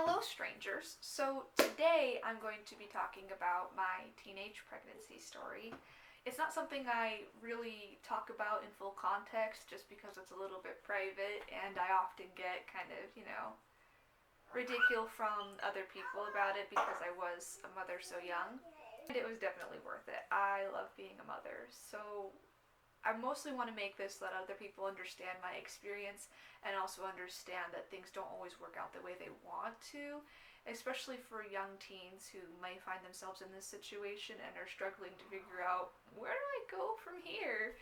Hello strangers! So today I'm going to be talking about my teenage pregnancy story. It's not something I really talk about in full context just because it's a little bit private and I often get kind of, ridicule from other people about it because I was a mother so young. And it was definitely worth it. I love being a mother. So I mostly want to make this so that other people understand my experience and also understand that things don't always work out the way they want to, especially for young teens who may find themselves in this situation and are struggling to figure out, where do I go from here?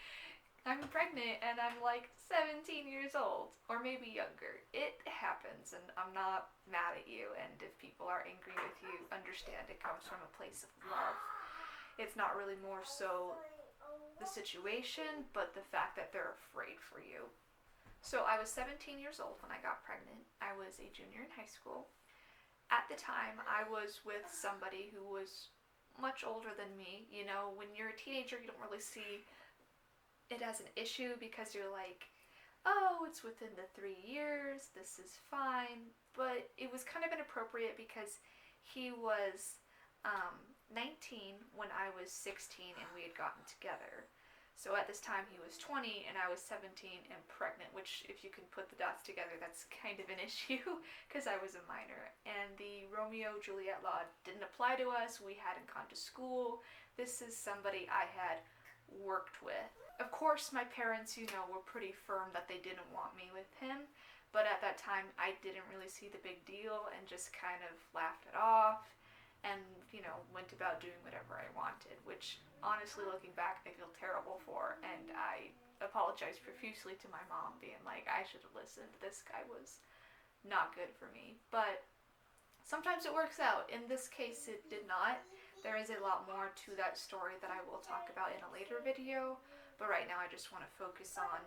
I'm pregnant and I'm like 17 years old or maybe younger. It happens and I'm not mad at you, and if people are angry with you, understand it comes from a place of love. It's not really more so the situation, but the fact that they're afraid for you. So I was 17 years old when I got pregnant. I was a junior in high school. At the time, I was with somebody who was much older than me. You know, when you're a teenager, you don't really see it as an issue because you're like, oh, it's within the 3 years, this is fine. But it was kind of inappropriate because he was 19 when I was 16 and we had gotten together. So at this time he was 20 and I was 17 and pregnant, which if you can put the dots together, that's kind of an issue because I was a minor. And the Romeo-Juliet law didn't apply to us. We hadn't gone to school. This is somebody I had worked with. Of course, my parents, were pretty firm that they didn't want me with him. But at that time, I didn't really see the big deal and just kind of laughed it off and, went about doing whatever I wanted, which honestly, looking back, I feel terrible for. And I apologize profusely to my mom, being like, I should have listened. This guy was not good for me. But sometimes it works out. In this case, it did not. There is a lot more to that story that I will talk about in a later video. But right now, I just want to focus on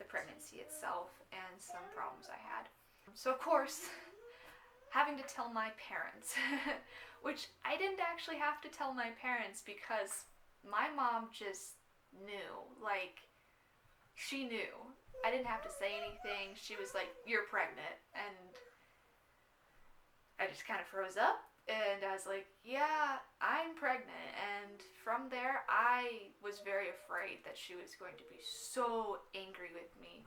the pregnancy itself and some problems I had. So, of course, having to tell my parents, which I didn't actually have to tell my parents because my mom just knew. Like, she knew. I didn't have to say anything. She was like, you're pregnant. And I just kind of froze up. And I was like, yeah, I'm pregnant. And from there, I was very afraid that she was going to be so angry with me.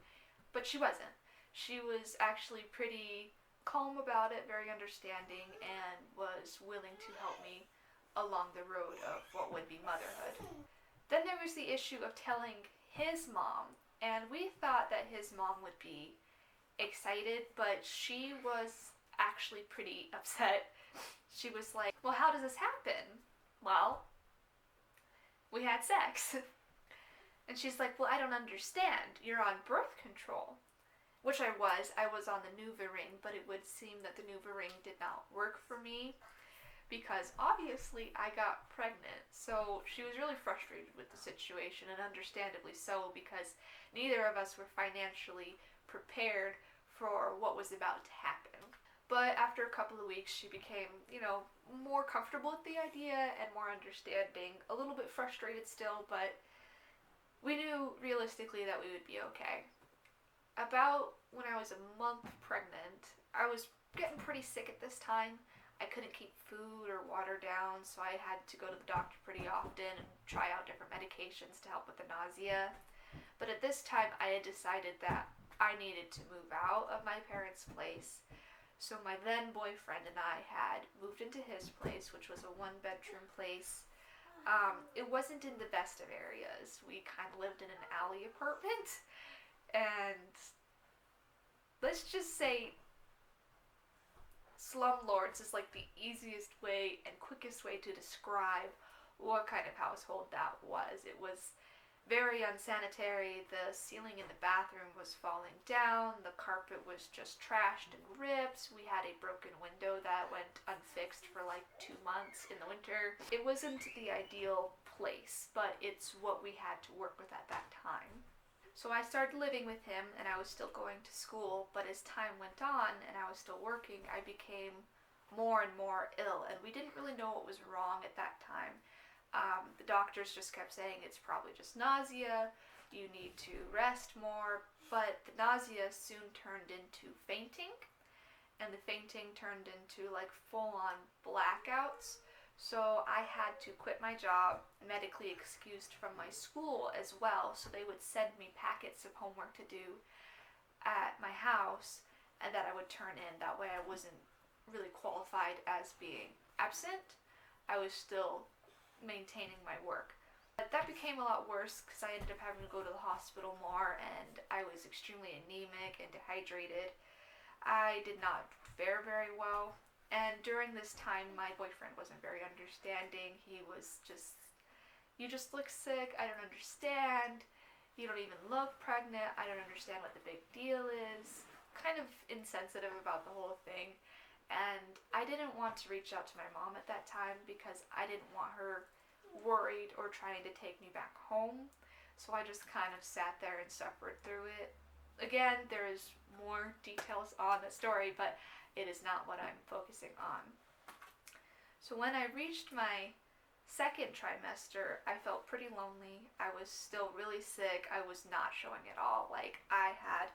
But she wasn't. She was actually pretty calm about it, very understanding, and was willing to help me along the road of what would be motherhood. Then there was the issue of telling his mom, and we thought that his mom would be excited, but she was actually pretty upset. She was like, well, how does this happen? Well, we had sex. And she's like, well, I don't understand. You're on birth control. Which I was. I was on the NuvaRing, but it would seem that the NuvaRing did not work for me because obviously I got pregnant. So she was really frustrated with the situation, and understandably so, because neither of us were financially prepared for what was about to happen. But after a couple of weeks, she became, more comfortable with the idea and more understanding. A little bit frustrated still, but we knew realistically that we would be okay. About when I was a month pregnant, I was getting pretty sick at this time. I couldn't keep food or water down, so I had to go to the doctor pretty often and try out different medications to help with the nausea. But at this time, I had decided that I needed to move out of my parents' place. So my then boyfriend and I had moved into his place, which was a one-bedroom place. It wasn't in the best of areas. We kind of lived in an alley apartment. And let's just say slumlords is like the easiest way and quickest way to describe what kind of household that was. It was very unsanitary. The ceiling in the bathroom was falling down. The carpet was just trashed and ripped. We had a broken window that went unfixed for like 2 months in the winter. It wasn't the ideal place, but it's what we had to work with at that time. So I started living with him, and I was still going to school, but as time went on and I was still working, I became more and more ill, and we didn't really know what was wrong at that time. The doctors just kept saying it's probably just nausea, you need to rest more, but the nausea soon turned into fainting, and the fainting turned into like full-on blackouts. So I had to quit my job, medically excused from my school as well. So they would send me packets of homework to do at my house and that I would turn in. That way I wasn't really qualified as being absent. I was still maintaining my work. But that became a lot worse because I ended up having to go to the hospital more, and I was extremely anemic and dehydrated. I did not fare very well. And during this time, my boyfriend wasn't very understanding. He was just, you just look sick. I don't understand. You don't even look pregnant. I don't understand what the big deal is. Kind of insensitive about the whole thing. And I didn't want to reach out to my mom at that time because I didn't want her worried or trying to take me back home. So I just kind of sat there and suffered through it. Again, there is more details on the story, but it is not what I'm focusing on. So when I reached my second trimester, I felt pretty lonely. I was still really sick. I was not showing at all. Like, I had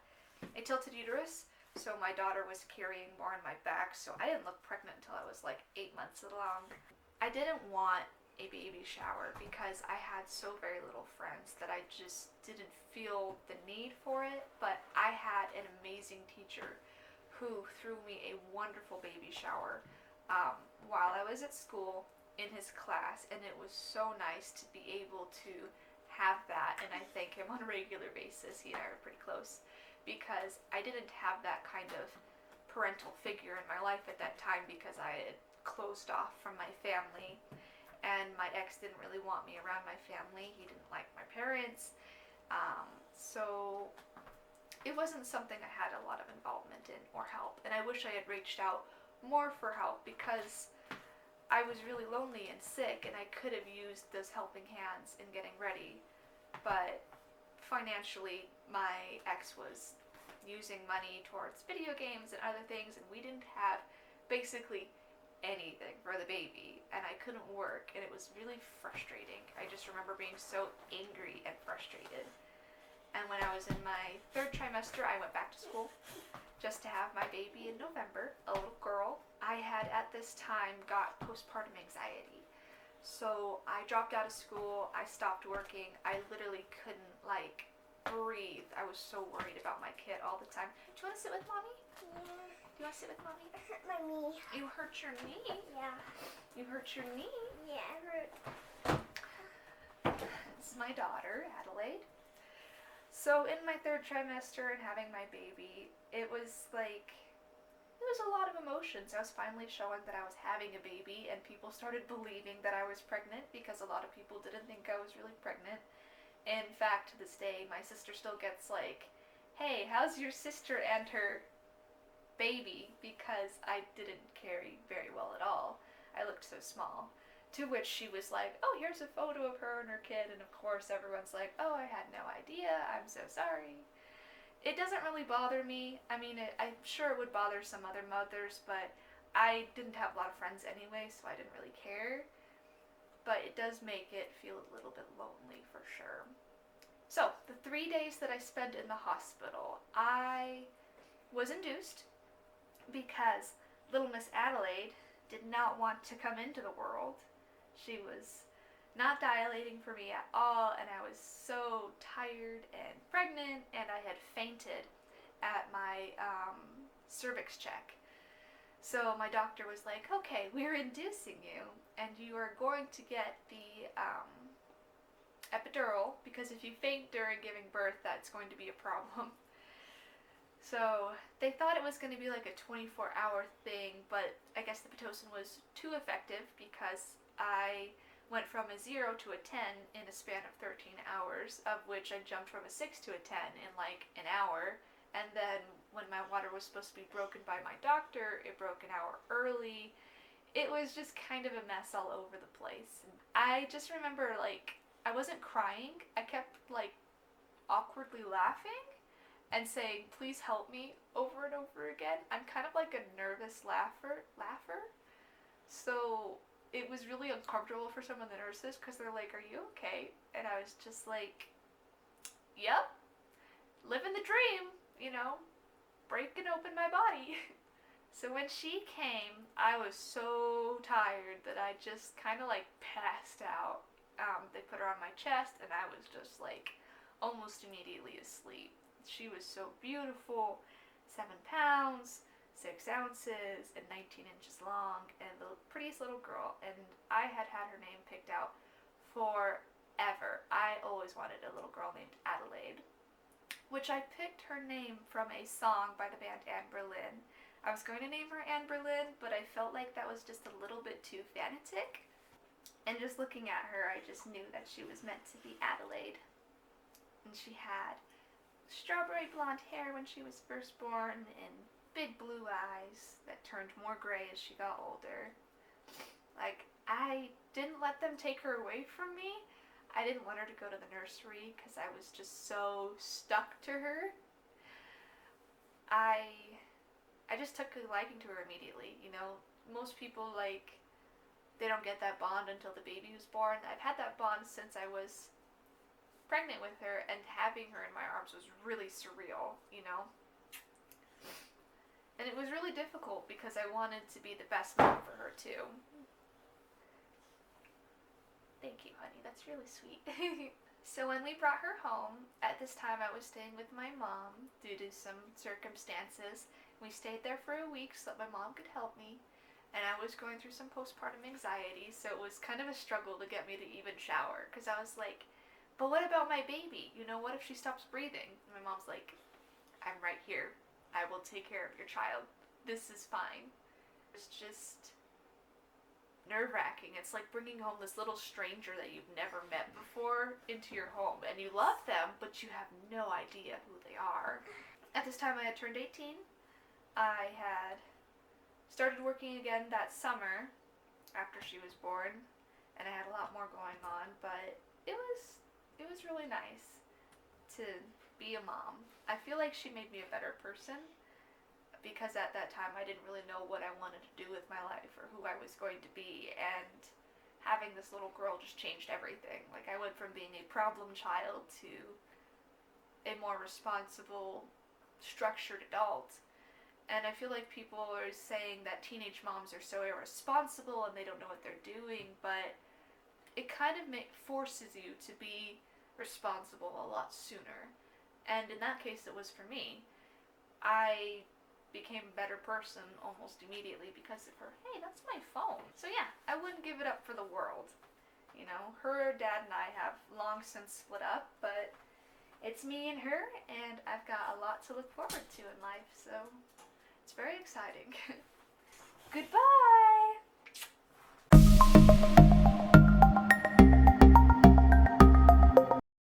a tilted uterus, so my daughter was carrying more on my back, so I didn't look pregnant until I was like 8 months along. I didn't want a baby shower because I had so very little friends that I just didn't feel the need for it, but I had an amazing teacher who threw me a wonderful baby shower while I was at school in his class, and it was so nice to be able to have that, and I thank him on a regular basis. He and I were pretty close because I didn't have that kind of parental figure in my life at that time because I had closed off from my family. And my ex didn't really want me around my family. He didn't like my parents. So it wasn't something I had a lot of involvement in or help. And I wish I had reached out more for help because I was really lonely and sick and I could have used those helping hands in getting ready. But financially, my ex was using money towards video games and other things, and we didn't have basically anything for the baby, and I couldn't work, and it was really frustrating. I just remember being so angry and frustrated. And when I was in my third trimester, I went back to school just to have my baby in November, a little girl. I had at this time got postpartum anxiety. So I dropped out of school, I stopped working, I literally couldn't breathe. I was so worried about my kid all the time. Do you want to sit with mommy? Yeah. Do you want to sit with mommy? I hurt my knee. You hurt your knee? Yeah. You hurt your knee? Yeah, it hurt. This is my daughter, Adelaide. So in my third trimester and having my baby, it was a lot of emotions. I was finally showing that I was having a baby, and people started believing that I was pregnant because a lot of people didn't think I was really pregnant. In fact, to this day, my sister still gets hey, how's your sister and her baby? Because I didn't carry very well at all. I looked so small. To which she was like, oh, here's a photo of her and her kid, and of course everyone's like, oh, I had no idea, I'm so sorry. It doesn't really bother me. I mean, I'm sure it would bother some other mothers, but I didn't have a lot of friends anyway, so I didn't really care. But it does make it feel a little bit lonely for sure. So, the 3 days that I spent in the hospital, I was induced because little Miss Adelaide did not want to come into the world. She was not dilating for me at all, and I was so tired and pregnant, and I had fainted at my cervix check. So my doctor was like, okay, we're inducing you, and you are going to get the epidural, because if you faint during giving birth, that's going to be a problem. So they thought it was going to be like a 24-hour thing, but I guess the Pitocin was too effective because I went from a 0 to a 10 in a span of 13 hours, of which I jumped from a 6 to a 10 in an hour. And then when my water was supposed to be broken by my doctor, it broke an hour early. It was just kind of a mess all over the place. I just remember I wasn't crying. I kept awkwardly laughing and saying, please help me, over and over again. I'm kind of like a nervous laugher. So it was really uncomfortable for some of the nurses because they're like, are you okay? And I was just like, yep, living the dream, breaking open my body. So when she came, I was so tired that I just kind of like passed out. They put her on my chest, and I was just like almost immediately asleep. She was so beautiful, 7 pounds, 6 ounces, and 19 inches long, and the prettiest little girl. And I had had her name picked out forever. I always wanted a little girl named Adelaide, which I picked her name from a song by the band Anne Boleyn. I was going to name her Anne Boleyn, but I felt like that was just a little bit too fanatic. And just looking at her, I just knew that she was meant to be Adelaide. And she had strawberry blonde hair when she was first born and big blue eyes that turned more gray as she got older. Like, I didn't let them take her away from me. I didn't want her to go to the nursery because I was just so stuck to her. I just took a liking to her immediately. You know, most people, like, they don't get that bond until the baby was born. I've had that bond since I was pregnant with her, and having her in my arms was really surreal, you know? And it was really difficult because I wanted to be the best mom for her, too. Thank you, honey. That's really sweet. So when we brought her home, at this time I was staying with my mom due to some circumstances. We stayed there for a week so that my mom could help me. And I was going through some postpartum anxiety, so it was kind of a struggle to get me to even shower. Because I was like, but what about my baby? You know, what if she stops breathing? And my mom's like, I'm right here. I will take care of your child. This is fine. It's just nerve-wracking. It's like bringing home this little stranger that you've never met before into your home. And you love them, but you have no idea who they are. At this time I had turned 18. I had started working again that summer after she was born, and I had a lot more going on, but it was really nice to be a mom. I feel like she made me a better person because at that time I didn't really know what I wanted to do with my life or who I was going to be, and having this little girl just changed everything. Like, I went from being a problem child to a more responsible, structured adult. And I feel like people are saying that teenage moms are so irresponsible and they don't know what they're doing, but it kind of forces you to be responsible a lot sooner. And in that case, it was for me. I became a better person almost immediately because of her. Hey, that's my phone. So yeah, I wouldn't give it up for the world. You know, her dad and I have long since split up, but it's me and her, and I've got a lot to look forward to in life, so it's very exciting. Goodbye!